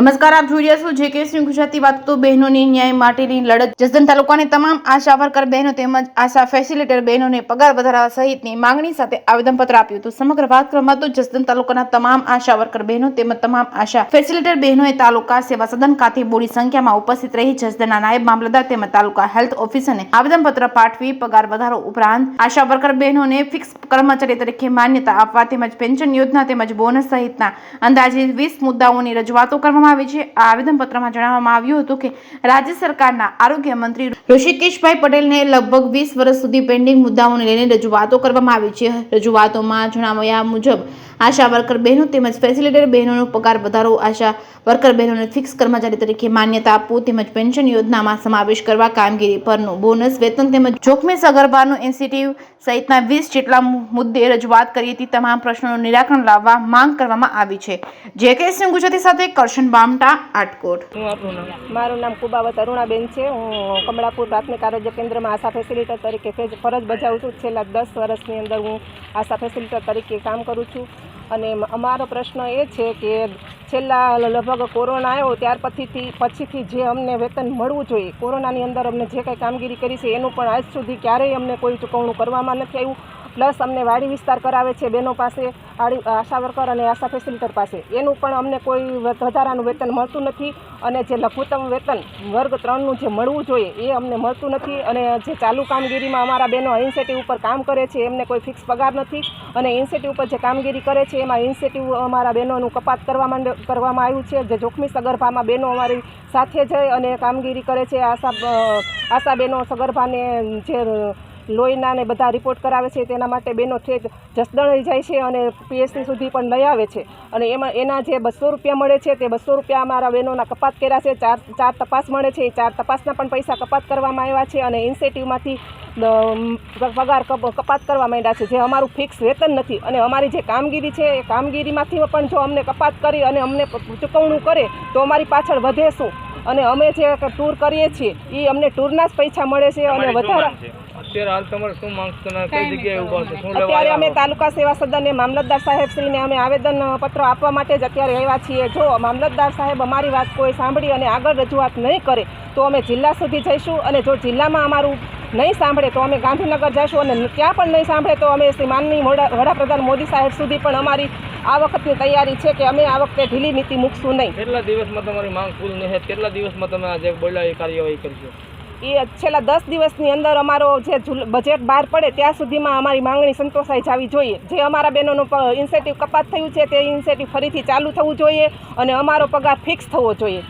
નમસ્કાર, આપ જોઈ રહ્યા છો જેકેએસ ન્યૂઝ ગુજરાતી. વાત તો બહેનોની ન્યાય માટેની લડત. જસદણ તાલુકાની તમામ આશા વર્કર બહેનો તેમજ આશા ફેસિલિટેટર બહેનોને પગાર વધારા સહિતની માંગણી સાથે આવેદનપત્ર આપ્યું હતું. સમગ્ર વાત કરવામાં તો જસદણ તાલુકાના તમામ આશા વર્કર બહેનો તેમજ તમામ આશા ફેસિલિટેટર બહેનોએ તાલુકા સેવા સદન ખાતે મોટી સંખ્યામાં ઉપસ્થિત રહી જસદણના નાયબ મામલતદાર તેમજ તાલુકા હેલ્થ ઓફિસરને આવેદનપત્ર પાઠવી પગાર વધારો ઉપરાંત આશા વર્કર બહેનોને ફિક્સ કર્મચારી તરીકે માન્યતા આપવા તેમજ પેન્શન યોજના તેમજ બોનસ સહિતના અંદાજે 20 મુદ્દાઓની રજૂઆતો કરવામાં આવી છે. આ આવેદનપત્રમાં જણાવવામાં આવ્યું હતું કે રાજ્ય સરકારના આરોગ્ય મંત્રી ઋષિકેશભાઈ પટેલને લગભગ 20 વર્ષ સુધી પેન્ડિંગ મુદ્દાઓને લઈને રજૂઆતો કરવામાં આવી છે. રજૂઆતોમાં જણાવ્યા મુજબ આશા વર્કર બહેનો તેમજ ફેસિલિટેટર બહેનોનો પગાર વધારો, આશા વર્કર બહેનોને ફિક્સ કર્મચારી તરીકે માન્યતા આપવું તેમજ પેન્શન યોજનામાં સમાવેશ કરવા, કામગીરી પરનું બોનસ, વેતન તેમજ જોખમી સગર્ભાનું ઇન્સેન્ટિવ સહિતના 20 જેટલા મુદ્દે રજૂઆત કરી હતી. તમામ પ્રશ્નોનું નિરાકરણ લાવવા માંગ કરવામાં આવી છે. જેકેએસ ન્યૂઝ ગુજરાતી સાથે કરશન બામટા, આટકોટ. મારું નામ કુબાવત અરુણાબેન છે. હું કમળાપુર પ્રાથમિક આરોગ્ય કેન્દ્રમાં આશા ફેસિલિટેટર તરીકે ફરજ બજાવું છું. છેલ્લા 10 વર્ષની અંદર હું આશા ફેસિલિટેટર તરીકે કામ કરું છું. અને અમારો પ્રશ્ન એ છે કે છેલ્લા લગભગ કોરોના આવ્યો ત્યાર પછીથી જે અમને વેતન મળવું જોઈએ, કોરોનાની અંદર અમને જે કંઈ કામગીરી કરી છે એનું પણ આજ સુધી ક્યારેય અમને કોઈ ચૂકવણું કરવામાં નથી આવ્યું. પ્લસ અમને વાડી વિસ્તાર કરાવે છે બહેનો પાસે, આશા વર્કર અને આશા ફેસિલિટેટર પાસે, એનું પણ અમને કોઈ વધારાનું વેતન મળતું નથી. અને જે લઘુત્તમ વેતન વર્ગ 3નું જે મળવું જોઈએ એ અમને મળતું નથી. અને જે ચાલુ કામગીરીમાં અમારા બહેનો ઇન્સેન્ટિવ ઉપર કામ કરે છે એમને કોઈ ફિક્સ પગાર નથી. અને ઇન્સેન્ટિવ ઉપર જે કામગીરી કરે છે એમાં ઇન્સેન્ટિવ અમારા બહેનોનું કપાત કરવામાં આવ્યું છે. જે જોખમી સગર્ભામાં બહેનો અમારી સાથે જઈ અને કામગીરી કરે છે. આશા બહેનો સગર્ભાને જે લોહીના ને બધા રિપોર્ટ કરાવે છે તેના માટે બહેનો ઠેઠ જસદણ જાય છે અને પીએચસી સુધી પણ લઈ આવે છે. અને એના જે 200 રૂપિયા મળે છે તે 200 રૂપિયા અમારા બહેનોના કપાત કર્યા છે. ચાર તપાસ મળે છે, એ 4 તપાસના પણ પૈસા કપાત કરવામાં આવ્યા છે. અને ઇન્સેન્ટિવમાંથી પગાર કપાત કરવા માંડ્યા છે, જે અમારું ફિક્સ વેતન નથી. અને અમારી જે કામગીરી છે એ કામગીરીમાંથી પણ જો અમને કપાત કરી અને અમને ચૂકવણું કરે તો અમારી પાછળ વધે શું? અને અમે જે ટૂર કરીએ છીએ એ અમને ટૂરના જ પૈસા મળે છે. અને વધારા અત્યારે અમે તાલુકા સેવા સદન મામલતદાર સાહેબ શ્રીને અમે આવેદન પત્ર આપવા માટે જ અત્યારે આવ્યા છીએ. જો મામલતદાર સાહેબ અમારી વાત કોઈ સાંભળી અને આગળ રજૂઆત નહીં કરે તો અમે જિલ્લા સુધી જઈશું. અને જો જિલ્લામાં અમારું નહીં સાંભળે તો અમે ગાંધીનગર જઈશું. અને ત્યાં પણ નહીં સાંભળે તો અમે શ્રી માનનીય વડાપ્રધાન મોદી સાહેબ સુધી પણ અમારી આ વખતની તૈયારી છે કે અમે આ વખતે ઢીલી નીતિ મૂકશું નહીં. કેટલા દિવસમાં તમારી માંગ પૂરી નહીં? કેટલા દિવસમાં તમે આ જે બોલ્યા એ કાર્યવાહી કરશો? એ છેલ્લા 10 દિવસની અંદર અમારો જે બજેટ બહાર પડે ત્યાં સુધીમાં અમારી માંગણી સંતોષાઈ જવી જોઈએ. જે અમારા બહેનોનું ઇન્સેન્ટિવ કપાત થયું છે તે ઇન્સેન્ટિવ ફરીથી ચાલુ થવું જોઈએ અને અમારો પગાર ફિક્સ થવો જોઈએ.